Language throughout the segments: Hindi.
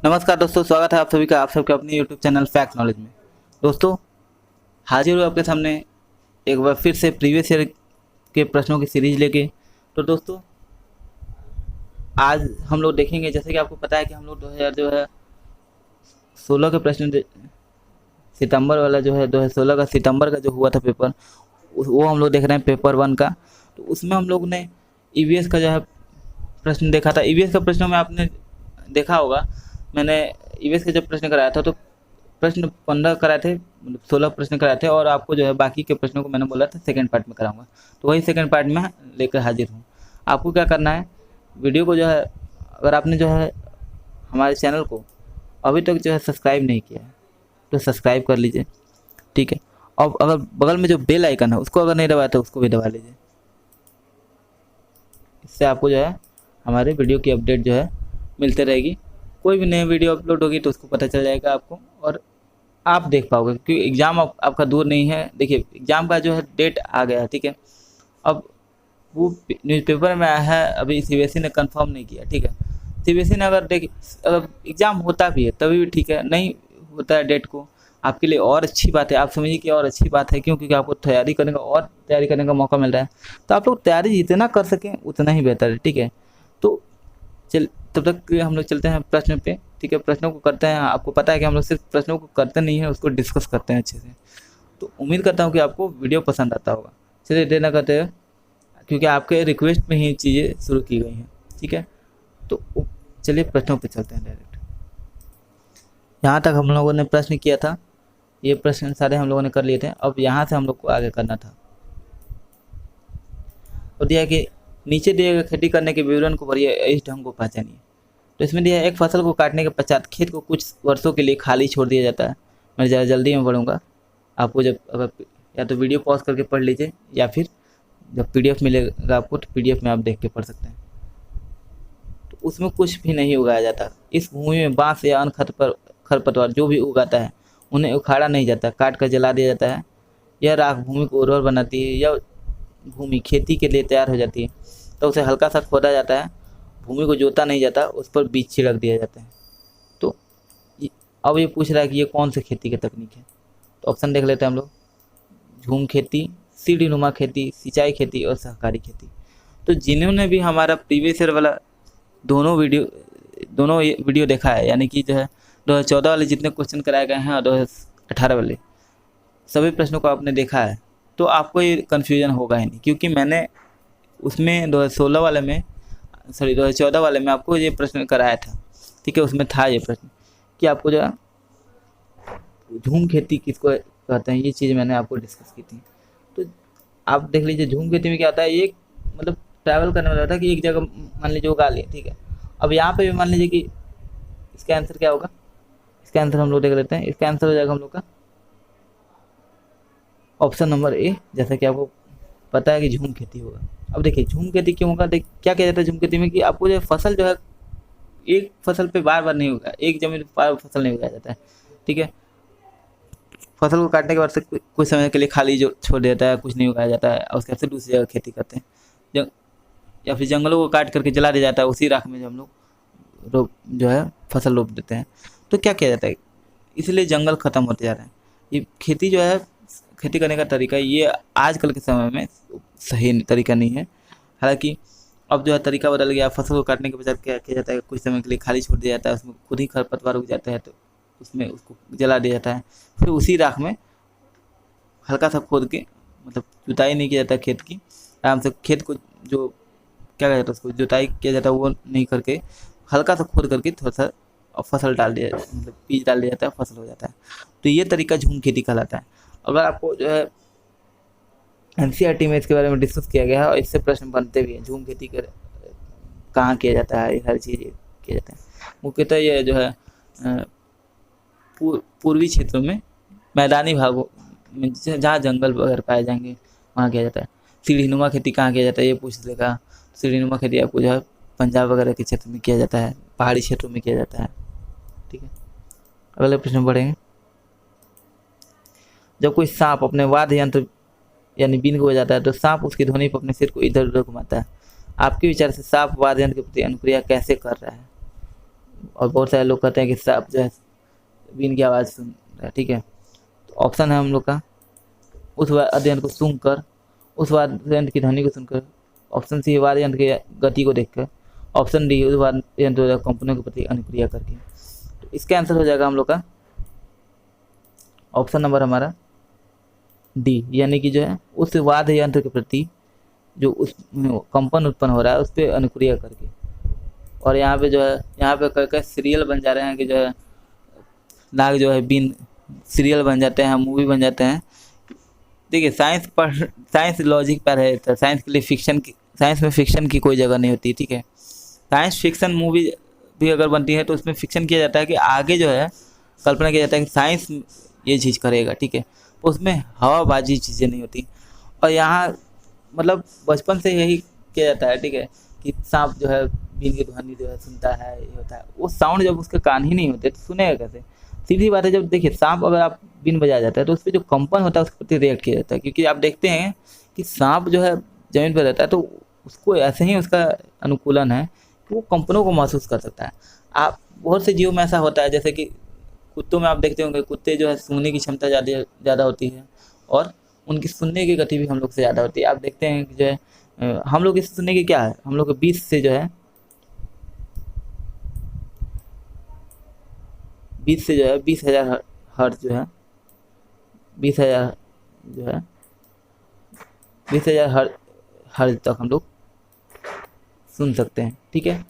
नमस्कार दोस्तों, स्वागत है आप सभी का आप सबके अपने यूट्यूब चैनल फैक्ट नॉलेज में। दोस्तों, हाजिर हूँ आपके सामने एक बार फिर से प्रीवियस ईयर के प्रश्नों की सीरीज लेके। तो दोस्तों, आज हम लोग देखेंगे, जैसे कि आपको पता है कि हम लोग 2016 के प्रश्न, सितंबर वाला जो है 2016 का सितंबर का जो हुआ था पेपर, वो हम लोग देख रहे हैं पेपर 1 का। तो उसमें हम लोग ने ईवीएस का जो है प्रश्न देखा था। ईवीएस का प्रश्नों में आपने देखा होगा, मैंने ईवीएस का जब प्रश्न कराया था तो प्रश्न 15 कराए थे, 16 प्रश्न कराए थे, और आपको जो है बाकी के प्रश्नों को मैंने बोला था सेकंड पार्ट में कराऊंगा। तो वही सेकंड पार्ट में लेकर हाजिर हूँ। आपको क्या करना है, वीडियो को जो है, अगर आपने जो है हमारे चैनल को अभी तक जो है सब्सक्राइब नहीं किया है तो सब्सक्राइब कर लीजिए, ठीक है। और अगर बगल में जो बेल आइकन है उसको अगर नहीं दबाया तो उसको भी दबा लीजिए। इससे आपको जो है हमारे वीडियो की अपडेट जो है मिलते रहेगी। कोई भी नई वीडियो अपलोड होगी तो उसको पता चल जाएगा आपको, और आप देख पाओगे, क्योंकि एग्ज़ाम आपका दूर नहीं है। देखिए, एग्ज़ाम का जो है डेट आ गया है, ठीक है। अब वो न्यूज़पेपर में आया है, अभी सीबीएसई ने कंफर्म नहीं किया, ठीक है। सीबीएसई ने अगर एग्ज़ाम होता भी है तभी भी ठीक है, नहीं होता है डेट को, आपके लिए और अच्छी बात है। आप समझिए कि और अच्छी बात है, क्यों? क्योंकि आपको तैयारी करने का मौका मिल रहा है। तो आप लोग तैयारी जितना कर सकें उतना ही बेहतर है, ठीक है। तो तब तक हम लोग चलते हैं प्रश्न पे, ठीक है। प्रश्नों को करते हैं। आपको पता है कि हम लोग सिर्फ प्रश्नों को करते नहीं हैं, उसको डिस्कस करते हैं अच्छे से। तो उम्मीद करता हूँ कि आपको वीडियो पसंद आता होगा। चलिए देर ना करते हैं, क्योंकि आपके रिक्वेस्ट में ही चीज़ें शुरू की गई हैं, ठीक है। तो चलिए प्रश्नों पे चलते हैं डायरेक्ट। यहाँ तक हम लोगों ने प्रश्न किया था, ये प्रश्न सारे हम लोगों ने कर लिए थे। अब यहाँ से हम लोग को आगे करना था। और दिया कि नीचे दिए गए खेती करने के विवरण को भरिए, इस ढंग को पहचानिए। तो इसमें दिया है, एक फसल को काटने के पश्चात खेत को कुछ वर्षों के लिए खाली छोड़ दिया जाता है। मैं ज़रा जल्दी में पढ़ूंगा, आपको जब अगर या तो वीडियो पॉज करके पढ़ लीजिए, या फिर जब पीडीएफ मिलेगा आपको तो पीडीएफ में आप देख के पढ़ सकते हैं। तो उसमें कुछ भी नहीं उगाया जाता। इस भूमि में बांस या अन्य खरपतवार जो भी उगाता है उन्हें उखाड़ा नहीं जाता, काट कर जला दिया जाता है। यह राख भूमि को उर्वर बनाती है। यह भूमि खेती के लिए तैयार हो जाती है तो उसे हल्का सा खोदा जाता है। भूमि को जोता नहीं जाता, उस पर बीज छिड़क दिया जाता है। तो अब ये पूछ रहा है कि ये कौन सी खेती की तकनीक है। तो ऑप्शन देख लेते हैं हम लोग। झूम खेती, सीढ़ी नुमा खेती, सिंचाई खेती और सहकारी खेती। तो जिन्होंने भी हमारा प्रीवियस ईयर वाला दोनों वीडियो देखा है, यानी कि जो है 2014 वाले जितने क्वेश्चन कराए गए हैं और 2018 वाले सभी प्रश्नों को आपने देखा है, तो आपको ये कन्फ्यूजन होगा ही नहीं। क्योंकि मैंने उसमें 2014 वाले में आपको ये प्रश्न कराया था, ठीक है। उसमें था ये प्रश्न कि आपको जो है झूम खेती किसको कहते हैं, ये चीज़ मैंने आपको डिस्कस की थी। तो आप देख लीजिए, झूम खेती में क्या होता है, ये मतलब ट्रैवल करने वाला होता है कि एक जगह मान लीजिए उगा लिए, ठीक है। अब यहाँ पे भी मान लीजिए कि इसका आंसर क्या होगा। इसका आंसर हम लोग देख लेते हैं। इसका आंसर हो जाएगा हम लोग का ऑप्शन नंबर ए, जैसा कि आपको पता है कि झूम खेती होगा। अब देखिए, झूम खेती क्यों होगा, क्या किया जाता है झूम खेती में कि आपको जो फसल जो है एक फसल पे बार बार नहीं होगा, एक जमीन पर बार फसल नहीं उगाया जाता है, ठीक है। फसल को काटने के बाद से कुछ समय के लिए खाली जो छोड़ देता है, कुछ नहीं उगाया जाता है, और उसके बाद से दूसरी जगह खेती करते हैं। या फिर जंगलों को काट करके जला दिया जाता है, उसी राख में जो हम लोग जो है फसल रोप देते हैं। तो क्या किया जाता है, इसलिए जंगल खत्म होते जा रहे हैं। ये खेती जो है, खेती करने का तरीका, ये आजकल के समय में सही तरीका नहीं है। हालांकि अब जो है तरीका बदल गया। फसल को काटने के बजाय क्या किया जाता है, कुछ समय के लिए खाली छोड़ दिया जाता है, उसमें खुद ही खरपतवार उग जाता है, तो उसमें उसको जला दिया जाता है। फिर उसी राख में हल्का सा खोद के, मतलब जुताई नहीं किया जाता खेत की, आराम से खेत को जो क्या कहता है उसको जुताई किया जाता है वो नहीं करके हल्का सा खोद करके थोड़ा सा फसल डाल दिया, मतलब बीज डाल दिया जाता है, फसल हो जाता है। तो ये तरीका झूम खेती कहलाता है। अगर आपको जो है एनसीईआरटी में इसके बारे में डिस्कस किया गया है, और इससे प्रश्न बनते भी हैं, झूम खेती कहाँ किया जाता है, ये हर चीज़ किया जाता है। मुख्यतः ये जो है पूर्वी क्षेत्रों में, मैदानी भागों में जहाँ जंगल वगैरह पाए जाएंगे वहाँ किया जाता है। सीढ़ी नुमा खेती कहाँ किया जाता है, ये पूछ लेगा। सीढ़ी नुमा खेती आपको जो है पंजाब वगैरह के क्षेत्र में किया जाता है, पहाड़ी क्षेत्रों में किया जाता है, ठीक है। अगले प्रश्न में बढ़ेंगे। जब कोई सांप अपने वाद्य यंत्र यानी बीन को बजाता है तो सांप उसकी ध्वनि पर अपने सिर को इधर उधर घुमाता है। आपके विचार से सांप वाद्य यंत्र के प्रति अनुक्रिया कैसे कर रहा है। और बहुत सारे लोग कहते हैं कि सांप जो है बीन की आवाज़ सुन रहा है, ठीक है। तो ऑप्शन है हम लोग का उस वाद्य यंत्र को सुनकर, उस वाद्य यंत्र की ध्वनि को सुनकर। ऑप्शन सी वाद्य यंत्र की गति को देखकर। ऑप्शन डी उस वाद्य यंत्र कंपनियों के प्रति अनुक्रिया करके। तो इसका आंसर हो जाएगा हम लोग का ऑप्शन नंबर हमारा डी, यानी कि जो है उस वाद्य यंत्र के प्रति जो उस कंपन उत्पन्न हो रहा है उस पर अनुक्रिया करके। और यहाँ पे जो है यहाँ पे कई कई सीरियल बन जा रहे हैं कि जो है नाग जो है बीन सीरियल बन जाते हैं, मूवी बन जाते हैं। देखिए साइंस लॉजिक पर है, तो साइंस के लिए साइंस में फिक्शन की कोई जगह नहीं होती, ठीक है। साइंस फिक्शन मूवी भी अगर बनती है तो उसमें फिक्शन किया जाता है कि आगे जो है कल्पना किया जाता है कि साइंस ये चीज़ करेगा, ठीक है। उसमें हवाबाजी चीज़ें नहीं होती। और यहाँ मतलब बचपन से यही किया जाता है, ठीक है, कि सांप जो है बीन की ध्वनि जो है सुनता है, ये होता है। वो साउंड जब उसके कान ही नहीं होते तो सुनेगा कैसे? सीधी बात है, जब देखिए सांप अगर आप बीन बजाया जाता है तो उस पर जो कंपन होता है उसके प्रति रिएक्ट किया जाता है, क्योंकि आप देखते हैं कि सांप जो है जमीन पर रहता है तो उसको ऐसे ही उसका अनुकूलन है कि वो कंपनों को महसूस कर सकता है। आप बहुत से जीवों में ऐसा होता है, जैसे कि कुत्तों में आप देखते होंगे, कुत्ते जो है सूंघने की क्षमता ज़्यादा होती है और उनकी सुनने की गति भी हम लोग से ज़्यादा होती है। आप देखते हैं कि जो है हम लोग की सुनने की क्या है, हम लोग के 20 से जो है 20,000 हर्ट्ज जो है 20,000 जो है 20,000 हर्ट्ज तक हम लोग सुन सकते हैं, ठीक है।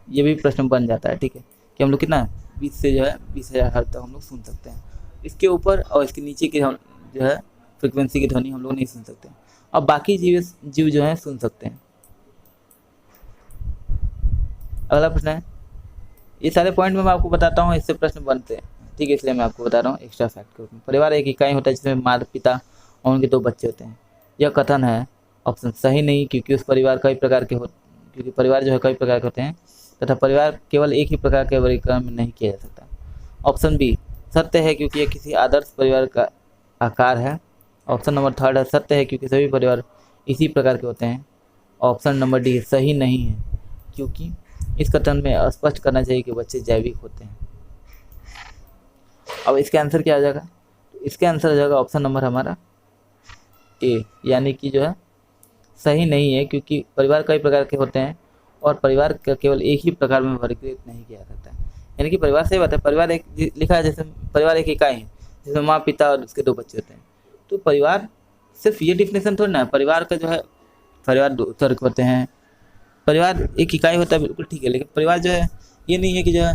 ये भी प्रश्न बन जाता है, ठीक है, कि हम लोग कितना 20 से जो है 20,000 हर्ट्ज तक हम लोग सुन सकते हैं। इसके ऊपर और इसके नीचे की जो है फ्रिक्वेंसी की ध्वनि हम लोग नहीं सुन सकते हैं। और बाकी जीव जो है सुन सकते हैं। अगला प्रश्न है, ये सारे पॉइंट में मैं आपको बताता हूँ, इससे प्रश्न बनते हैं, ठीक है, इसलिए मैं आपको बता रहा हूँ एक्स्ट्रा फैक्ट के रूप में। परिवार एक इकाई होता है जिसमें माता पिता और उनके 2 बच्चे होते हैं। यह कथन है ऑप्शन सही नहीं, क्योंकि परिवार जो है कई प्रकार के होते हैं तथा परिवार केवल एक ही प्रकार के वर्गीकरण में नहीं किया जा सकता। ऑप्शन बी सत्य है, क्योंकि यह किसी आदर्श परिवार का आकार है। ऑप्शन नंबर 3 है सत्य है, क्योंकि सभी परिवार इसी प्रकार के होते हैं। ऑप्शन नंबर डी सही नहीं है, क्योंकि इस कथन में स्पष्ट करना चाहिए कि बच्चे जैविक होते हैं। अब इसका आंसर क्या आ जाएगा? तो इसका आंसर आ जाएगा ऑप्शन नंबर हमारा ए, यानी कि जो है सही नहीं है, क्योंकि परिवार कई प्रकार के होते हैं और परिवार का केवल एक ही प्रकार में वर्गीकृत नहीं किया जा सकता है। यानी कि परिवार सही बात है, परिवार एक लिखा है, जैसे परिवार एक इकाई है जिसमें माँ पिता और उसके 2 बच्चे होते हैं। तो परिवार सिर्फ ये डिफिनेशन थोड़ी ना है, परिवार का जो है परिवार 2 तरह के होते हैं, परिवार एक इकाई होता है, बिल्कुल ठीक है, लेकिन परिवार जो है ये नहीं है कि जो है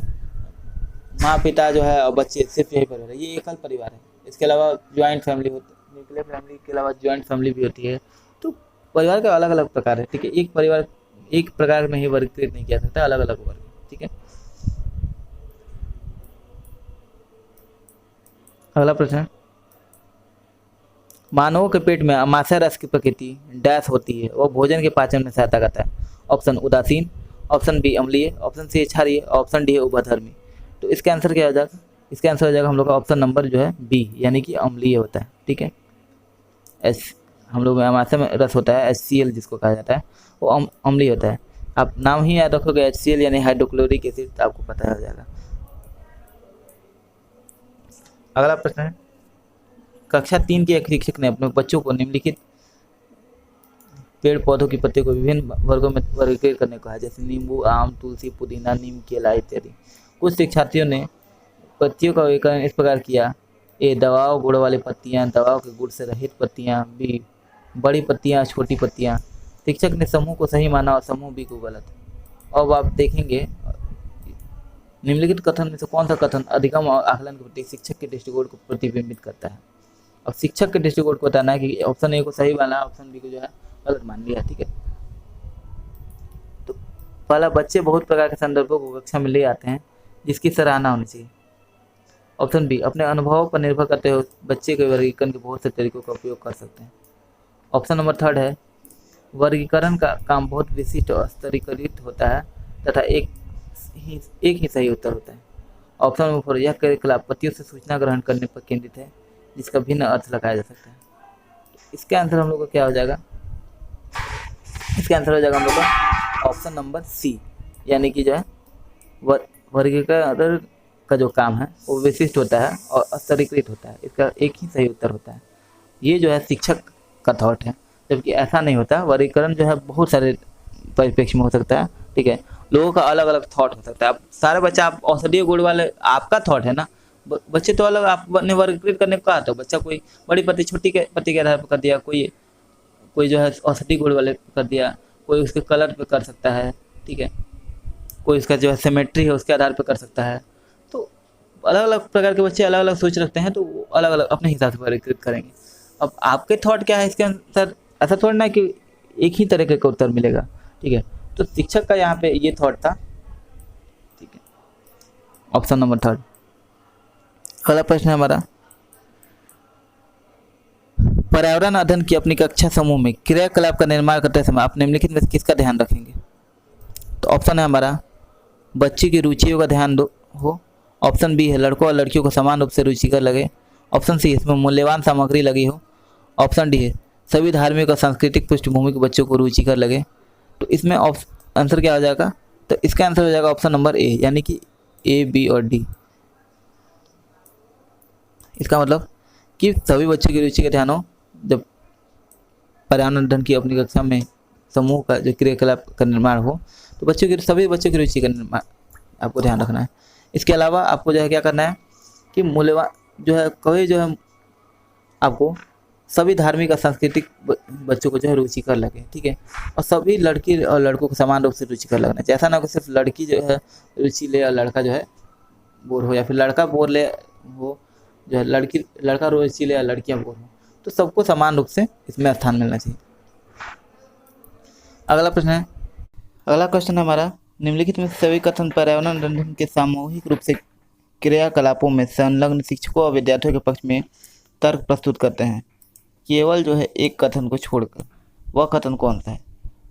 माँ पिता जो है और बच्चे, सिर्फ यही परिवार है, ये एकल परिवार है। इसके अलावा ज्वाइंट फैमिली होती है, न्यूक्लियर फैमिली के अलावा ज्वाइंट फैमिली भी होती है। तो परिवार का अलग अलग प्रकार है, ठीक है, एक परिवार एक प्रकार में ही वर्गीकृत नहीं किया जा सकता, अलग अलग वर्ग, ठीक है। अगला प्रश्न, मानवों के पेट में अमाशय रस की प्रकृति डैश होती है, वह भोजन के पाचन में सहायता करता है। ऑप्शन उदासीन, ऑप्शन बी अम्लीय, ऑप्शन सी क्षारीय, ऑप्शन डी है उभयधर्मी। तो इसका आंसर क्या हो जाएगा? इसका आंसर हो जाएगा हम लोग का ऑप्शन नंबर जो है बी, यानी कि अम्लीय होता है, ठीक है। हम लोग में अमाशय में रस होता है HCl जिसको कहा जाता है, वो अम्लीय होता है। आप नाम ही याद रखोगे HCl यानी हाइड्रोक्लोरिक एसिड, तो आपको पता हो जाएगा। अगला प्रश्न है, कक्षा 3 के एक शिक्षक ने अपने बच्चों को निम्नलिखित पेड़ पौधों की पत्तियों को विभिन्न वर्गों में वर्गीकृत करने को कहा, जैसे नींबू, आम, तुलसी, पुदीना, नीम, केला इत्यादि। कुछ शिक्षार्थियों ने पत्तियों का वर्गीकरण इस प्रकार किया: ए दवाओं गुड़ वाली पत्तियां, दवाओं के गुड़ से रहित पत्तियां, बी बड़ी पत्तियां, छोटी पत्तियां। शिक्षक ने समूह को सही माना और समूह बी को गलत। अब आप देखेंगे निम्नलिखित कथन में से कौन सा कथन अधिगम और आकलन के प्रति शिक्षक के दृष्टिकोण को प्रतिबिंबित करता है। अब शिक्षक के दृष्टिकोण को बताना है कि ऑप्शन ए को सही माना, ऑप्शन बी को जो है गलत मान लिया, ठीक है। तो पहला, बच्चे बहुत प्रकार के संदर्भों को कक्षा में ले आते हैं जिसकी सराहना होनी चाहिए। ऑप्शन बी, अपने अनुभवों पर निर्भर करते हुए बच्चे के वर्गीकरण के बहुत से तरीकों का उपयोग कर सकते हैं। ऑप्शन नंबर 3 है, वर्गीकरण का काम बहुत विशिष्ट और स्तरीकृत होता है तथा एक ही सही उत्तर होता है। ऑप्शन नंबर 4, यह क्रियाकलाप पत्तियों से सूचना ग्रहण करने पर केंद्रित है जिसका भिन्न अर्थ लगाया जा सकता है। इसका आंसर हम लोग का क्या हो जाएगा? इसका आंसर हो जाएगा हम लोग का ऑप्शन नंबर सी, यानी कि जो है वर्गीकरण का जो काम है वो विशिष्ट होता है और स्तरीकृत होता है, इसका एक ही सही उत्तर होता है। ये जो है शिक्षक का थॉट है, जबकि ऐसा नहीं होता। वर्गीकरण जो है बहुत सारे परिप्रेक्ष्य में हो सकता है, ठीक है। लोगों का अलग अलग थॉट हो सकता है। अब सारे बच्चा आप औषधीय गुण वाले, आपका थॉट है ना, बच्चे तो अलग आपने वर्गीकृत करने को कहा, तो बच्चा कोई बड़ी पत्ती छोटी के पत्ती के आधार पर कर दिया, कोई कोई जो है औषधि गुण वाले कर दिया, कोई उसके कलर पे कर सकता है, ठीक है, कोई उसका जो है सिमेट्री है उसके आधार पर कर सकता है। तो अलग अलग प्रकार के बच्चे अलग अलग सोच रखते हैं, तो वो अलग अलग अपने हिसाब से वर्गीकृत करेंगे। अब आपके थॉट क्या है इसके अंदर, ऐसा थोड़ा ना कि एक ही तरह का उत्तर मिलेगा, ठीक है। तो शिक्षक का यहाँ पे ये थॉट था, ठीक है, ऑप्शन नंबर थर्ड। अगला प्रश्न है हमारा, पर्यावरण अध्ययन की अपनी कक्षा समूह में क्रियाकलाप का निर्माण करते समय आप निम्नलिखित में से किसका ध्यान रखेंगे? तो ऑप्शन है हमारा, बच्चे की रुचियों का ध्यान दो हो। ऑप्शन बी है, लड़कों और लड़कियों को समान रूप से रुचिकर लगे। ऑप्शन सी है, इसमें मूल्यवान सामग्री लगी हो। ऑप्शन डी है, सभी धार्मिक और सांस्कृतिक पृष्ठभूमि के बच्चों को रुचिकर लगे। तो इसमें आंसर क्या हो जाएगा? तो इसका आंसर हो जाएगा ऑप्शन नंबर ए, यानी कि ए, बी और डी। इसका मतलब कि सभी बच्चों की रुचि का ध्यान हो। जब पर्यावरण अध्ययन की अपनी कक्षा में समूह का जो क्रियाकलाप का निर्माण हो, तो बच्चों की, सभी बच्चों की रुचि का निर्माण आपको ध्यान रखना है। इसके अलावा आपको जो है क्या करना है कि मूल्यवान जो है, कभी जो है आपको सभी धार्मिक और सांस्कृतिक बच्चों को जो है रुचिकर लगे, ठीक है। और सभी लड़की और लड़कों को समान रूप से रुचिकर लगना चाहिए। ऐसा ना कि सिर्फ लड़की जो है रुचि ले और लड़का जो है बोर हो, या फिर लड़का बोर ले हो जो है, लड़का रुचि ले और लड़कियाँ बोर हो। तो सबको समान रूप से इसमें स्थान मिलना चाहिए। अगला क्वेश्चन है हमारा, निम्नलिखित में सभी कथन पर्यावरण अध्ययन के सामूहिक रूप से क्रियाकलापों में संलग्न शिक्षकों और विद्यार्थियों के पक्ष में तर्क प्रस्तुत करते हैं, केवल जो है एक कथन को छोड़कर। वह कथन कौन सा है?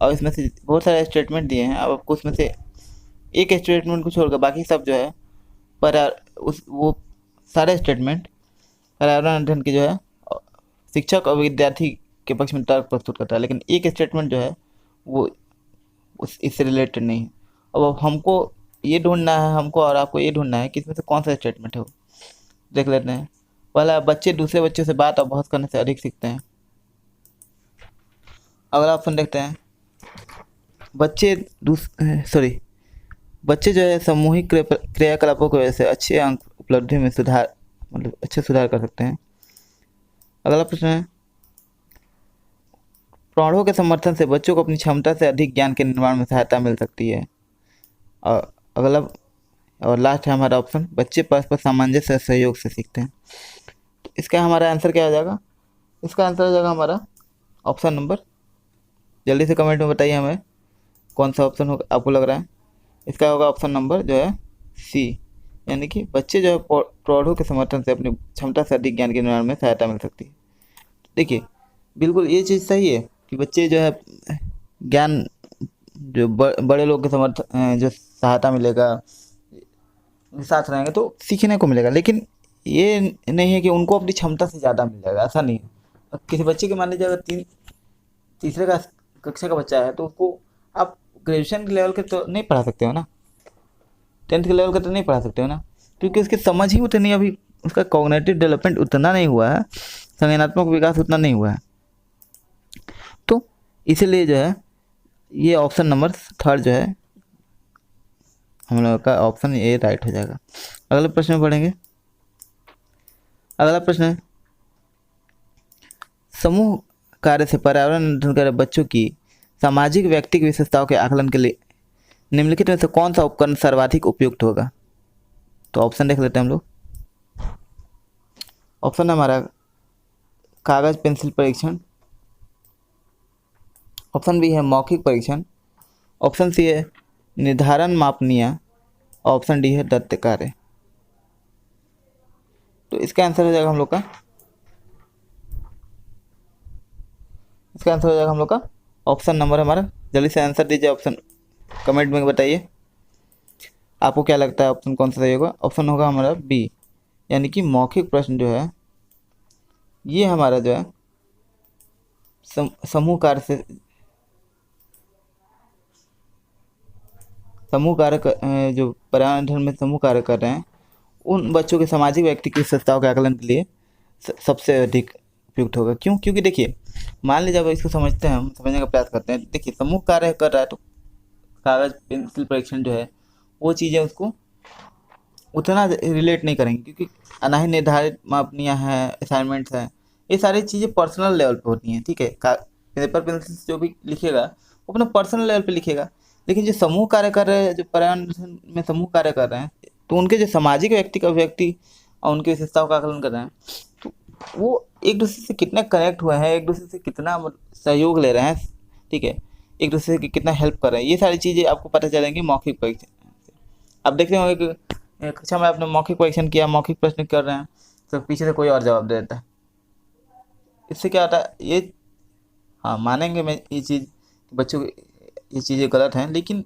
और इसमें से बहुत सारे स्टेटमेंट दिए हैं, अब आपको उसमें से एक स्टेटमेंट को छोड़कर बाकी सब जो है वो सारे स्टेटमेंट पर्यावरण अध्ययन के जो है शिक्षक और विद्यार्थी के पक्ष में तर्क प्रस्तुत करता है, लेकिन एक स्टेटमेंट जो है वो इससे रिलेटेड नहीं है। अब हमको ये ढूंढना है, हमको और आपको ये ढूंढना है कि इसमें से कौन सा स्टेटमेंट है वो। देख लेते हैं। पहला, बच्चे दूसरे बच्चों से बात और बहस करने से अधिक सीखते हैं। अगला ऑप्शन देखते हैं, बच्चे जो है सामूहिक क्रियाकलापों की वजह से अच्छे अंक उपलब्धि में सुधार, मतलब अच्छे सुधार कर सकते हैं। अगला प्रश्न है, प्रौढ़ों के समर्थन से बच्चों को अपनी क्षमता से अधिक ज्ञान के निर्माण में सहायता मिल सकती है। और अगला और लास्ट है हमारा ऑप्शन, बच्चे परस्पर सामंजस्य और सहयोग से सीखते हैं। तो इसका हमारा आंसर क्या हो जाएगा? इसका आंसर हो जाएगा हमारा ऑप्शन नंबर, जल्दी से कमेंट में बताइए हमें कौन सा ऑप्शन होगा आपको लग रहा है। इसका होगा ऑप्शन नंबर जो है सी, यानी कि बच्चे जो है प्रौढ़ों के समर्थन से अपनी क्षमता से अधिक ज्ञान के निर्माण में सहायता मिल सकती है। देखिए, बिल्कुल ये चीज़ सही है कि बच्चे जो है ज्ञान, जो बड़े लोग के समर्थन, जो सहायता मिलेगा, साथ रहेंगे तो सीखने को मिलेगा। लेकिन ये नहीं है कि उनको अपनी क्षमता से ज़्यादा मिल जाएगा, ऐसा नहीं है। अब किसी बच्चे के मान लीजिए अगर तीसरे कक्षा का बच्चा है, तो उसको आप ग्रेजुएशन के लेवल के तो नहीं पढ़ा सकते हो ना, 10th के लेवल का तो नहीं पढ़ा सकते हो ना, क्योंकि उसकी समझ ही उतनी, अभी उसका कॉग्निटिव डेवलपमेंट उतना नहीं हुआ है, संज्ञानात्मक विकास उतना नहीं हुआ है। तो इसीलिए जो है ये ऑप्शन नंबर थर्ड जो है हम लोग का ऑप्शन ए राइट हो जाएगा। अगले प्रश्न में पढ़ेंगे। अगला प्रश्न है, समूह कार्य से पर्यावरण अध्ययन कर बच्चों की सामाजिक व्यक्तिगत विशेषताओं के आकलन के लिए निम्नलिखित में से कौन सा उपकरण सर्वाधिक उपयुक्त होगा? तो ऑप्शन देख लेते हैं हम लोग। ऑप्शन है हमारा कागज पेंसिल परीक्षण। ऑप्शन बी है मौखिक परीक्षण। ऑप्शन सी है निर्धारण मापनीय। ऑप्शन डी है दत्त कार्य। तो इसका आंसर हो जाएगा हम लोग का, इसका आंसर हो जाएगा हम लोग का ऑप्शन नंबर हमारा, जल्दी से आंसर दीजिए, ऑप्शन कमेंट में बताइए आपको क्या लगता है ऑप्शन कौन सा सही होगा। ऑप्शन होगा हमारा बी, यानी कि मौखिक प्रश्न जो है ये हमारा जो है समूह कार्य से समूह कार्य जो पर्यावरण अध्ययन में समूह कार्य कर रहे हैं उन बच्चों के सामाजिक व्यक्ति की विशेषताओं के आकलन के लिए सबसे अधिक उपयुक्त होगा। क्यों? क्योंकि देखिए, मान लीजिए जब इसको समझते हैं, हम समझने का प्रयास करते हैं। देखिए, समूह कार्य कर रहा है तो कागज पेंसिल परीक्षण जो है वो चीज़ें उसको उतना रिलेट नहीं करेंगे, क्योंकि ना ही निर्धारित मापनियाँ हैं, असाइनमेंट्स हैं, ये सारी चीज़ें पर्सनल लेवल पे होती हैं। ठीक है, पेपर पेंसिल से जो भी लिखेगा वो अपना पर्सनल लेवल पे लिखेगा। लेकिन जो समूह कार्य कर रहे हैं, जो पर्यावरण में समूह कार्य कर रहे हैं, तो उनके जो सामाजिक व्यक्ति और उनकी विशेषताओं का आकलन कर रहे हैं, तो वो एक दूसरे से कितने कनेक्ट हुए हैं, एक दूसरे से कितना सहयोग ले रहे हैं, ठीक है, एक दूसरे की कितना हेल्प कर रहे हैं, ये सारी चीज़ें आपको पता चलेंगी मौखिक परीक्षण से। अब देखते होंगे कि कक्षा में आपने मौखिक परीक्षण किया, मौखिक प्रश्न कर रहे हैं, तो पीछे से कोई और जवाब दे देता है। इससे क्या होता है, ये हाँ मानेंगे मैं ये चीज़, बच्चों की ये चीज़ें गलत हैं, लेकिन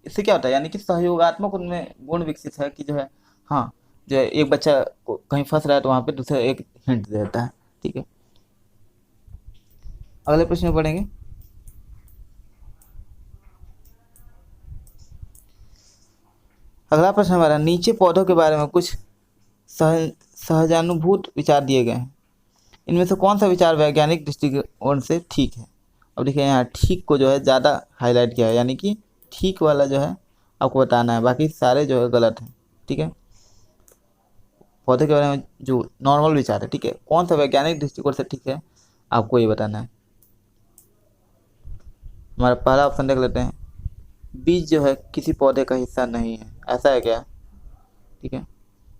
इससे क्या होता है, यानी कि सहयोगात्मक उनमें गुण विकसित है कि जो है, हाँ, जो है एक बच्चा को कहीं फंस रहा है तो वहाँ पे दूसरा एक हिंट दे देता है। ठीक है, अगले प्रश्न में पढ़ेंगे। अगला प्रश्न हमारा, नीचे पौधों के बारे में कुछ सहजानुभूत विचार दिए गए हैं, इनमें से कौन सा विचार वैज्ञानिक दृष्टिकोण से ठीक है? अब देखिए, यहाँ ठीक को जो है ज़्यादा हाईलाइट किया है, यानी कि ठीक वाला जो है आपको बताना है, बाकी सारे जो है गलत हैं। ठीक है, पौधे के बारे में जो नॉर्मल विचार है, ठीक है, कौन सा वैज्ञानिक दृष्टिकोण से ठीक है आपको ये बताना है। हमारा पहला ऑप्शन देख लेते हैं, बीज जो है किसी पौधे का हिस्सा नहीं है, ऐसा है क्या? ठीक है,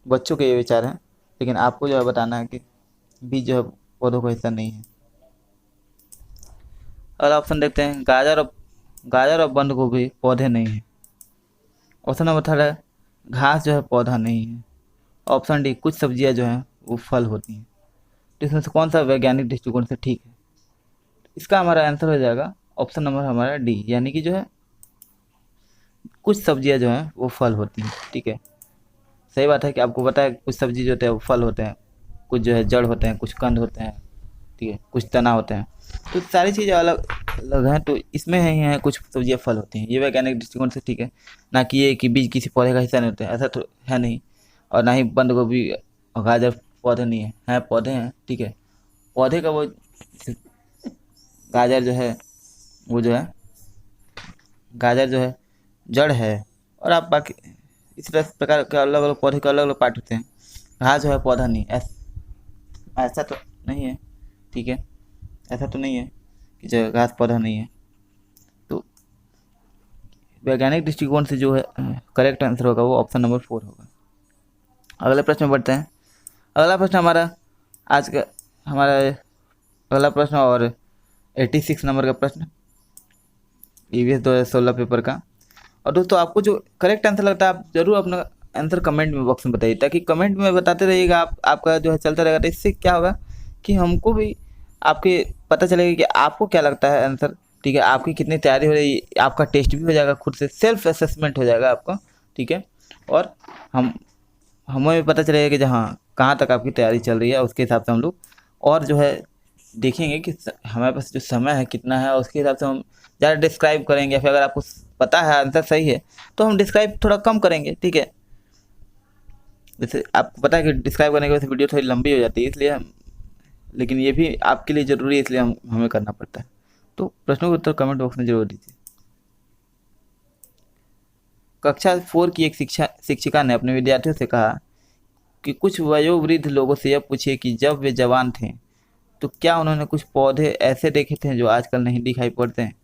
बच्चों के ये विचार हैं, लेकिन आपको जो है बताना है कि बीज जो है पौधों का हिस्सा नहीं है। अगला ऑप्शन देखते हैं, गाजर और बंद गोभी पौधे नहीं है। ऑप्शन नंबर थर्ड है, घास जो है पौधा नहीं है। ऑप्शन डी, कुछ सब्जियां जो हैं वो फल होती हैं। तो इसमें से कौन सा वैज्ञानिक दृष्टिकोण से ठीक है? इसका हमारा आंसर हो जाएगा ऑप्शन नंबर हमारा डी, यानी कि जो है कुछ सब्जियां जो हैं वो फल होती हैं। ठीक है, सही बात है कि आपको पता है कुछ सब्जी जो होते हैं वो फल होते हैं, कुछ जो है जड़ होते हैं, कुछ कंद होते हैं, ठीक है, कुछ तना होते हैं, तो सारी चीज़ें अलग अलग हैं। तो इसमें ही है कुछ सब्जियां फल होती हैं, ये वैज्ञानिक दृष्टिकोण से ठीक है, ना कि ये कि बीज किसी पौधे का हिस्सा नहीं होते हैं, ऐसा तो है नहीं। और ना ही बंद गोभी और गाजर पौधे नहीं है पौधे हैं। ठीक है, पौधे का वो गाजर जो है वो जो है गाजर जो है जड़ है, और आप बाकी इस प्रकार के अलग अलग पौधे के अलग अलग पार्ट होते हैं। घास जो है पौधा नहीं, ऐसा तो नहीं है। ठीक है, ऐसा तो नहीं है कि जो घास पौधा नहीं है। तो वैज्ञानिक दृष्टिकोण से जो है करेक्ट आंसर होगा वो ऑप्शन नंबर 4 होगा। अगले प्रश्न में बढ़ते हैं। अगला प्रश्न हमारा अगला प्रश्न और 86 नंबर का प्रश्न, EVS 2016 पेपर का। और दोस्तों, आपको जो करेक्ट आंसर लगता है आप ज़रूर अपना आंसर कमेंट में बॉक्स में बताइए, ताकि कमेंट में बताते रहिएगा, आपका जो है चलता रहेगा। तो इससे क्या होगा कि हमको भी आपके पता चलेगा कि आपको क्या लगता है आंसर। ठीक है, आपकी कितनी तैयारी हो रही है, आपका टेस्ट भी हो जाएगा, खुद से सेल्फ असेसमेंट हो जाएगा आपका। ठीक है, और हमें भी पता चलेगा कि जहाँ कहाँ तक आपकी तैयारी चल रही है, उसके हिसाब से हम लोग और जो है देखेंगे कि हमारे पास जो समय है कितना है, और उसके हिसाब से हम ज़्यादा डिस्क्राइब करेंगे। फिर अगर आपको पता है आंसर सही है तो हम डिस्क्राइब थोड़ा कम करेंगे। ठीक है, जैसे आपको पता है कि डिस्क्राइब करने की वजह से वीडियो थोड़ी लंबी हो जाती है, इसलिए लेकिन ये भी आपके लिए ज़रूरी है, इसलिए हमें करना पड़ता है। तो प्रश्नों के उत्तर कमेंट बॉक्स में जरूर दीजिए। कक्षा 4 की एक शिक्षिका ने अपने विद्यार्थियों से कहा कि कुछ वयोवृद्ध लोगों से यह पूछिए कि जब वे जवान थे तो क्या उन्होंने कुछ पौधे ऐसे देखे थे जो आजकल नहीं दिखाई पड़ते हैं।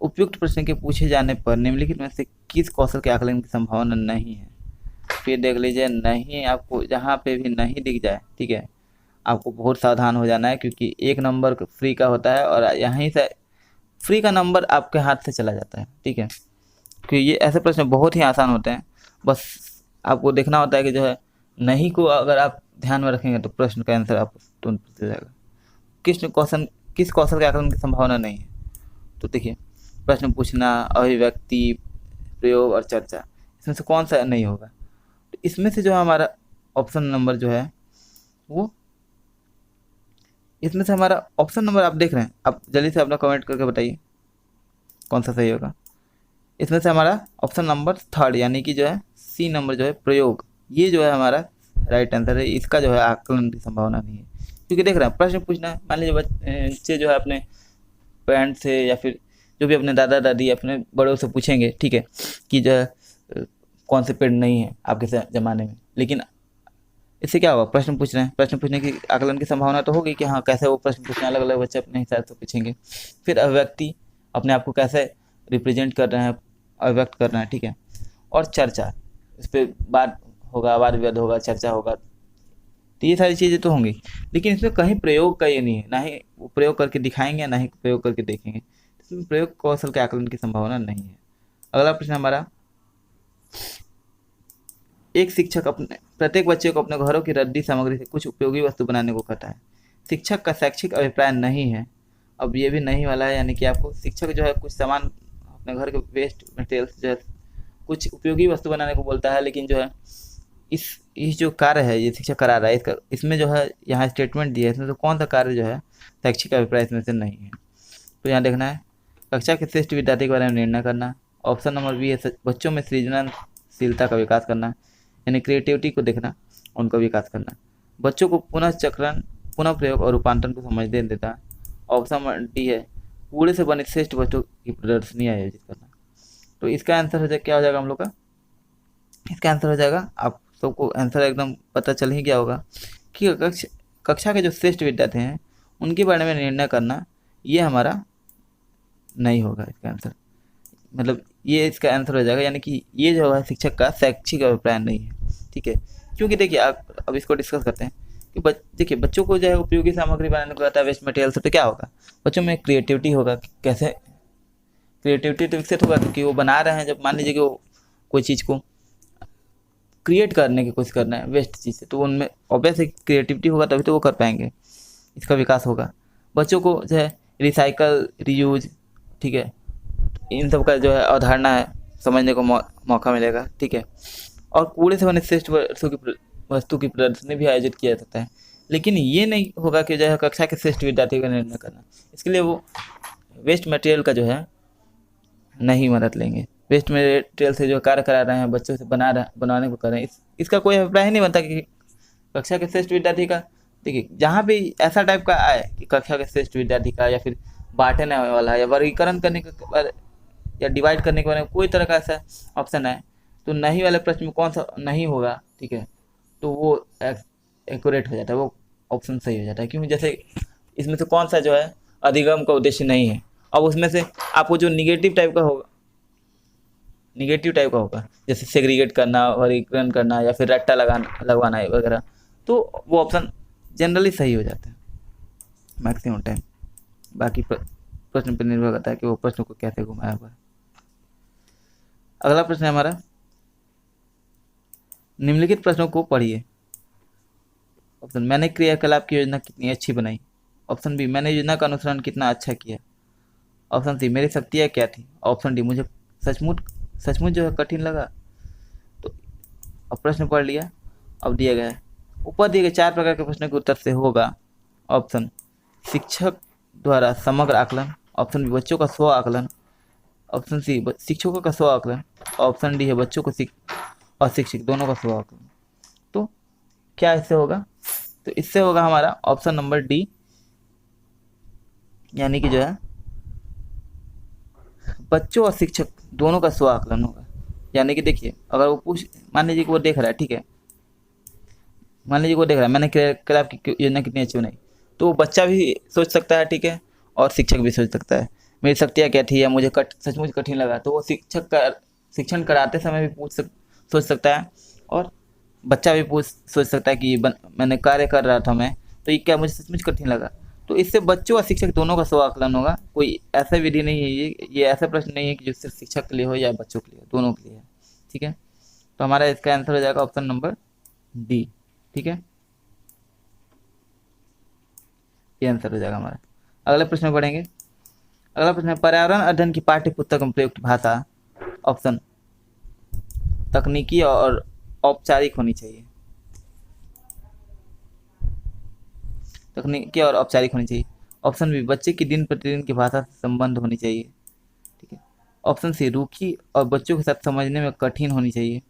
उपयुक्त प्रश्न के पूछे जाने पर निम्नलिखित में से किस कौशल के आकलन की संभावना नहीं है? फिर देख लीजिए, नहीं, आपको जहाँ पे भी नहीं दिख जाए, ठीक है, आपको बहुत सावधान हो जाना है, क्योंकि 1 नंबर फ्री का होता है और यहीं से फ्री का नंबर आपके हाथ से चला जाता है। ठीक है, क्योंकि ये ऐसे प्रश्न बहुत ही आसान होते हैं, बस आपको देखना होता है कि जो है नहीं को अगर आप ध्यान में रखेंगे तो प्रश्न का आंसर आपको तुरंत पूछ जाएगा। किस कौशल के आकलन की संभावना नहीं है? तो देखिए, प्रश्न पूछना, अभिव्यक्ति, प्रयोग और चर्चा, इसमें से कौन सा नहीं होगा? तो इसमें से जो हमारा ऑप्शन नंबर जो है वो, इसमें से हमारा ऑप्शन नंबर आप देख रहे हैं, आप जल्दी से अपना कमेंट करके बताइए कौन सा सही होगा। इसमें से हमारा ऑप्शन नंबर थर्ड यानी कि जो है सी नंबर जो है प्रयोग, ये जो है हमारा राइट आंसर है। इसका जो है आकलन की संभावना नहीं है, क्योंकि देख रहे हैं प्रश्न पूछना है, मान लीजिए बच्चे जो है अपने पेरेंट्स से या फिर जो भी अपने दादा दादी अपने बड़ों से पूछेंगे, ठीक है, कि जो है कौन से पेड़ नहीं है आपके ज़माने में, लेकिन इससे क्या होगा, प्रश्न पूछ रहे हैं, प्रश्न पूछने की आकलन की संभावना तो होगी कि हाँ कैसे वो प्रश्न पूछने, अलग अलग बच्चे अपने हिसाब से पूछेंगे। फिर अभिव्यक्ति, अपने आप को कैसे रिप्रेजेंट कर रहे हैं, अभिव्यक्त कर रहे हैं, ठीक है। और चर्चा, इस पर बात होगा, वाद विवाद होगा, चर्चा होगा, तो ये सारी चीज़ें तो होंगी, लेकिन इसमें कहीं प्रयोग का ये नहीं है, ना ही वो प्रयोग करके दिखाएंगे ना ही प्रयोग करके देखेंगे, इसमें प्रयोग कौशल के आकलन की संभावना नहीं है। अगला प्रश्न हमारा, एक शिक्षक अपने प्रत्येक बच्चे को अपने घरों की रद्दी सामग्री से कुछ उपयोगी वस्तु बनाने को कहता है। शिक्षक का शैक्षिक अभिप्राय नहीं है, अब ये भी नहीं वाला है, यानी कि आपको शिक्षक जो है कुछ सामान अपने घर के वेस्ट मटेरियल जो है कुछ उपयोगी वस्तु बनाने को बोलता है, लेकिन जो है इस जो कार्य है ये शिक्षक करा रहा है, इसमें जो है यहाँ स्टेटमेंट दिया है, इसमें तो कौन सा कार्य जो है शैक्षिक अभिप्राय इसमें से नहीं है। तो यहाँ देखना है कक्षा के श्रेष्ठ विद्यार्थी के बारे में निर्णय करना। ऑप्शन नंबर बी है बच्चों में सृजनशीलता का विकास करना, यानी क्रिएटिविटी को देखना, उनका विकास करना। बच्चों को पुनः चक्रण, पुनः प्रयोग और रूपांतरण को समझने देता। ऑप्शन नंबर डी है कूड़े से बने श्रेष्ठ वस्तु की प्रदर्शनी आयोजित करना। तो इसका आंसर हो जाएगा, क्या हो जाएगा हम लोग का, इसका आंसर हो जाएगा, आप सबको आंसर एकदम पता चल ही गया होगा कि कक्षा के जो श्रेष्ठ विद्यार्थी हैं उनके बारे में निर्णय करना, ये हमारा नहीं होगा इसका आंसर, मतलब ये इसका आंसर हो जाएगा, यानी कि ये जो है शिक्षक का शैक्षिक अभिप्राय नहीं है, ठीक है। क्योंकि देखिए आप अब इसको डिस्कस करते हैं कि देखिए बच्चों को जो है उपयोगी सामग्री बनाने को कहता है वेस्ट मटेरियल से, तो क्या होगा, बच्चों में क्रिएटिविटी होगा, कैसे क्रिएटिविटी तो विकसित होगा, क्योंकि वो बना रहे हैं, जब मान लीजिए कि वो कोई चीज़ को क्रिएट करने की कोशिश करना है वेस्ट चीज़ से, तो उनमें ऑब्वियसली क्रिएटिविटी होगा, तभी तो वो कर पाएंगे, इसका विकास होगा। बच्चों को जो है रिसाइकल, रीयूज, ठीक है, इन सब का जो है अवधारणा है समझने को मौका मिलेगा, ठीक है। और कूड़े से बने श्रेष्ठ वस्तु की प्रदर्शनी भी आयोजित किया जा सकता है, लेकिन ये नहीं होगा कि जो है कक्षा के श्रेष्ठ विद्यार्थी का निर्णय करना, इसके लिए वो वेस्ट मटेरियल का जो है नहीं मदद लेंगे। वेस्ट मटेरियल से जो कार्य करा रहे हैं बच्चों से बनाने को कर रहे हैं, इसका कोई अभिप्राय ही नहीं बनता कि कक्षा के श्रेष्ठ विद्यार्थी का। देखिए जहाँ भी ऐसा टाइप का आए कि कक्षा के श्रेष्ठ विद्यार्थी का, या फिर बांटने वाला, या वर्गीकरण करने के या डिवाइड करने के बारे में कोई तरह का ऐसा ऑप्शन है, तो नहीं वाले प्रश्न में कौन सा नहीं होगा, ठीक है, तो वो एक्यूरेट हो जाता है, वो ऑप्शन सही हो जाता है। क्योंकि जैसे इसमें से कौन सा जो है अधिगम का उद्देश्य नहीं है, अब उसमें से आपको जो निगेटिव टाइप का होगा, जैसे सेग्रीगेट करना, वर्गीकरण करना, या फिर रट्टा लगवाना वगैरह, तो वो ऑप्शन जनरली सही हो जाता है मैक्सिमम टाइम। बाकी प्रश्न पर निर्भर करता है कि वो प्रश्न को कैसे घुमाया हुआ है। अगला प्रश्न है हमारा, निम्नलिखित प्रश्नों को पढ़िए। ऑप्शन, मैंने क्रियाकलाप की योजना कितनी अच्छी बनाई। ऑप्शन बी, मैंने योजना का अनुसरण कितना अच्छा किया। ऑप्शन सी, मेरी शक्तियाँ क्या थी। ऑप्शन डी, मुझे सचमुच जो है कठिन लगा। तो अब प्रश्न पढ़ लिया, अब दिया गया है, ऊपर दिए गए 4 प्रकार के प्रश्नों के उत्तर से होगा ऑप्शन शिक्षक द्वारा समग्र आकलन, ऑप्शन बी बच्चों का स्व आकलन, ऑप्शन सी शिक्षकों का स्व आकलन, ऑप्शन डी है बच्चों को और शिक्षक दोनों का स्व आकलन। तो क्या इससे होगा, तो इससे होगा हमारा ऑप्शन नंबर डी, यानी कि जो है बच्चों और शिक्षक दोनों का स्व आकलन होगा। यानी कि देखिए अगर वो मान लीजिए कि वो देख रहा है, ठीक है, मान लीजिए वो देख रहा है मैंने क्रियाकलाप की योजना कितनी अच्छी बनाई, तो वो बच्चा भी सोच सकता है, ठीक है, और शिक्षक भी सोच सकता है मेरी शक्तियाँ क्या थी, या मुझे सचमुच कठिन लगा। तो वो शिक्षण कराते समय भी सोच सकता है, और बच्चा भी सोच सकता है कि मैंने कार्य कर रहा था मैं, तो ये क्या मुझे सचमुच कठिन लगा। तो इससे बच्चों और शिक्षक दोनों का स्व आकलन होगा। कोई ऐसा विधि नहीं है, ये ऐसा प्रश्न नहीं है कि जो सिर्फ शिक्षक के लिए हो या बच्चों के लिए हो, दोनों के लिए है, ठीक है। तो हमारा इसका आंसर हो जाएगा ऑप्शन नंबर डी, ठीक है, ये आंसर हो जाएगा हमारा। अगले प्रश्न पढ़ेंगे। अगला प्रश्न है, पर्यावरण अध्ययन की पाठ्य पुस्तक में प्रयुक्त भाषा ऑप्शन तकनीकी और औपचारिक होनी चाहिए। तकनीकी और औपचारिक होनी चाहिए। ऑप्शन बी बच्चे की दिन प्रतिदिन की भाषा से संबंध होनी चाहिए, ठीक है। ऑप्शन सी रूखी और बच्चों के साथ समझने में कठिन होनी चाहिए।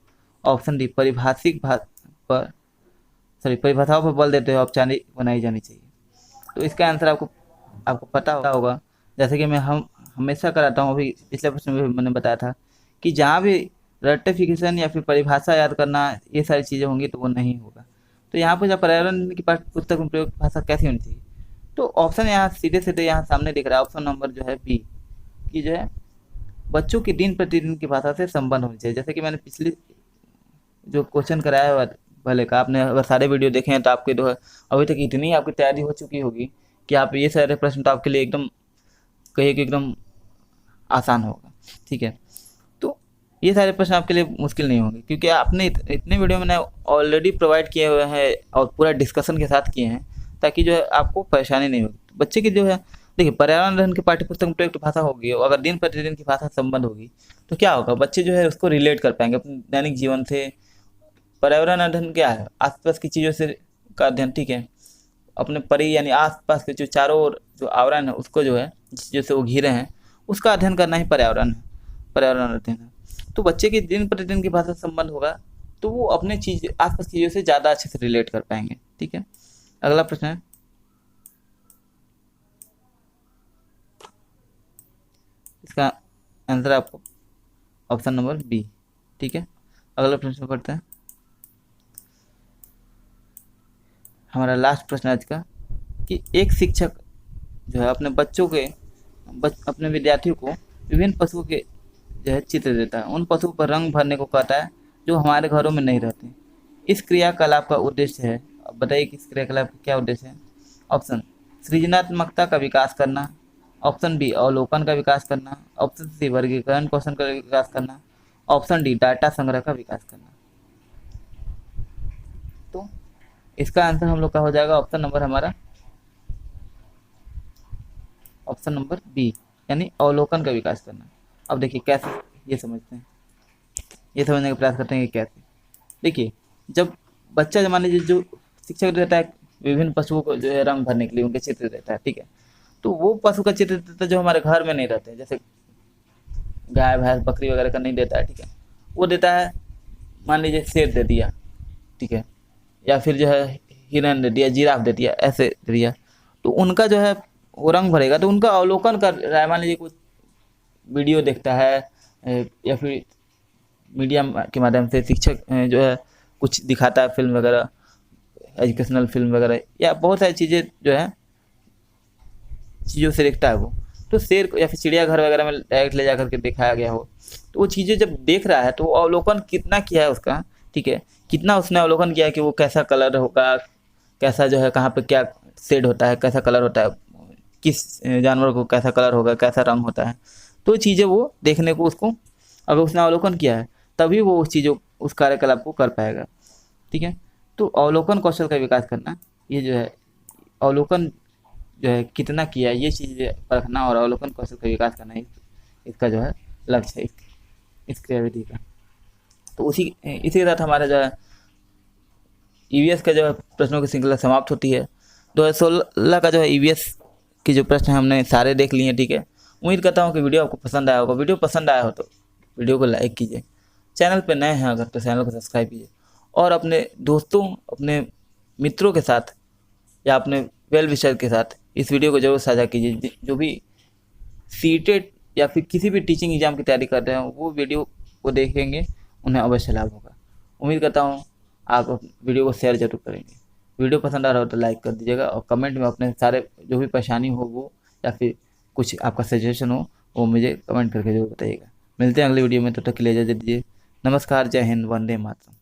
ऑप्शन डी परिभाषाओं पर बल देते हुए औपचारिक बनाई जानी चाहिए। तो इसका आंसर आपको आपको पता होगा, जैसे कि मैं हम हमेशा कराता हूँ, अभी पिछले प्रश्न में भी मैंने बताया था कि जहाँ भी रेक्टिफिकेशन या फिर परिभाषा याद करना ये सारी चीज़ें होंगी तो वो नहीं होगा। तो यहाँ पर जब पर्यावरण की पाठ्य पुस्तक में प्रयोग भाषा कैसी होनी चाहिए, तो ऑप्शन यहाँ सीधे सीधे यहाँ सामने दिख रहा है, ऑप्शन नंबर जो है बी की जो है बच्चों की दिन प्रतिदिन की भाषा से संबंध होनी चाहिए। जैसे कि मैंने पिछली जो क्वेश्चन कराया है पहले का, आपने अगर सारे वीडियो देखे हैं तो आपके जो है अभी तक इतनी आपकी तैयारी हो चुकी होगी कि आप ये सारे प्रश्न तो आपके लिए एकदम कहिए कि एकदम आसान होगा। ठीक है, तो ये सारे प्रश्न आपके लिए मुश्किल नहीं होंगे क्योंकि आपने इतने वीडियो मैंने ऑलरेडी प्रोवाइड किए हुए हैं और पूरा डिस्कशन के साथ किए हैं, ताकि जो है आपको परेशानी नहीं होगी। बच्चे की जो है देखिए पर्यावरण अध्ययन की पाठ्यपुस्तक में प्रयुक्त भाषा होगी, और अगर दिन प्रतिदिन की भाषा संबंध होगी तो क्या होगा, बच्चे जो है उसको रिलेट कर पाएंगे अपने दैनिक जीवन से। पर्यावरण अध्ययन क्या है, आसपास की चीज़ों से का अध्ययन। ठीक है, अपने यानी आसपास के जो चारों ओर जो आवरण है उसको जो है जिस चीज़ों से वो घिरे हैं उसका अध्ययन करना ही पर्यावरण है, पर्यावरण अध्ययन है। तो बच्चे की दिन प्रतिदिन की भाषा संबंध होगा तो वो अपने चीज आसपास की चीज़ों से ज़्यादा अच्छे से रिलेट कर पाएंगे। ठीक है, अगला प्रश्न है, इसका आंसर आपको ऑप्शन नंबर बी। ठीक है, अगला प्रश्न पढ़ते हैं। हमारा लास्ट प्रश्न आज का कि एक शिक्षक जो है अपने बच्चों के अपने विद्यार्थियों को विभिन्न पशुओं के जो है चित्र देता है, उन पशुओं पर रंग भरने को कहता है जो हमारे घरों में नहीं रहते। इस क्रियाकलाप का उद्देश्य है, अब बताइए कि इस क्रियाकलाप का क्या उद्देश्य है। ऑप्शन सृजनात्मकता का विकास करना, ऑप्शन बी अवलोकन का विकास करना, ऑप्शन सी वर्गीकरण कौशल का विकास करना, ऑप्शन डी डाटा संग्रह का विकास करना। तो इसका आंसर हम लोग का हो जाएगा ऑप्शन नंबर हमारा ऑप्शन नंबर बी, यानी अवलोकन का विकास करना। अब देखिए कैसे ये समझते हैं, ये समझने का प्रयास करते हैं कि कैसे। देखिए जब बच्चा मान लीजिए जो शिक्षक देता है विभिन्न पशुओं को जो है रंग भरने के लिए उनके चित्र देता है, ठीक है, तो वो पशु का चित्र देता है जो हमारे घर में नहीं रहते, जैसे गाय भैंस बकरी वगैरह का नहीं देता है। ठीक है, वो देता है मान लीजिए शेर दे दिया, ठीक है, या फिर जो है हिरन दे दिया, जिराफ दे दिया, ऐसे दे दिया, तो उनका जो है वो रंग भरेगा तो उनका अवलोकन कर रहा है। मान लीजिए कुछ वीडियो देखता है या फिर मीडिया के माध्यम से शिक्षक जो है कुछ दिखाता है, फिल्म वगैरह, एजुकेशनल फिल्म वगैरह, या बहुत सारी चीज़ें जो है चीज़ों से देखता है वो, तो शेर या फिर चिड़ियाघर वगैरह में डायरेक्ट ले जा करके दिखाया गया हो, तो वो चीज़ें जब देख रहा है तो वो अवलोकन कितना किया है उसका, ठीक है, कितना उसने अवलोकन किया है कि वो कैसा कलर होगा, कैसा जो है कहाँ पे क्या शेड होता है, कैसा कलर होता है, किस जानवर को कैसा कलर होगा, कैसा रंग होता है, तो चीज़ें वो देखने को उसको अगर उसने अवलोकन किया है तभी वो उस चीज़ों उस कार्यकलाप को कर पाएगा। ठीक है, तो अवलोकन कौशल का विकास करना, ये जो है अवलोकन जो है कितना किया है ये चीज़ परखना और अवलोकन कौशल का विकास करना इसका जो है लक्ष्य है इस क्रियाविधि का। तो इसी के साथ हमारा जो है ईवीएस का जो है प्रश्नों की श्रृंखला समाप्त होती है। 2016 का जो है ईवीएस के जो प्रश्न हमने सारे देख लिए हैं। ठीक है, उम्मीद करता हूँ कि वीडियो आपको पसंद आया होगा। वीडियो पसंद आया हो तो वीडियो को लाइक कीजिए, चैनल पर नए हैं अगर तो चैनल को सब्सक्राइब कीजिए, और अपने दोस्तों अपने मित्रों के साथ या अपने वेल विशर के साथ इस वीडियो को जरूर साझा कीजिए। जो भी सीटेट या फिर किसी भी टीचिंग एग्जाम की तैयारी कर रहे हो वो वीडियो को देखेंगे, उन्हें अवश्य लाभ होगा। उम्मीद करता हूँ आप वीडियो को शेयर जरूर करेंगे। वीडियो पसंद आ रहा हो तो लाइक कर दीजिएगा, और कमेंट में अपने सारे जो भी परेशानी हो वो या फिर कुछ आपका सजेशन हो वो मुझे कमेंट करके जरूर बताइएगा। मिलते हैं अगले वीडियो में, तब तक के लिए इजाज़त दीजिए। नमस्कार, जय हिंद, वंदे मातरम।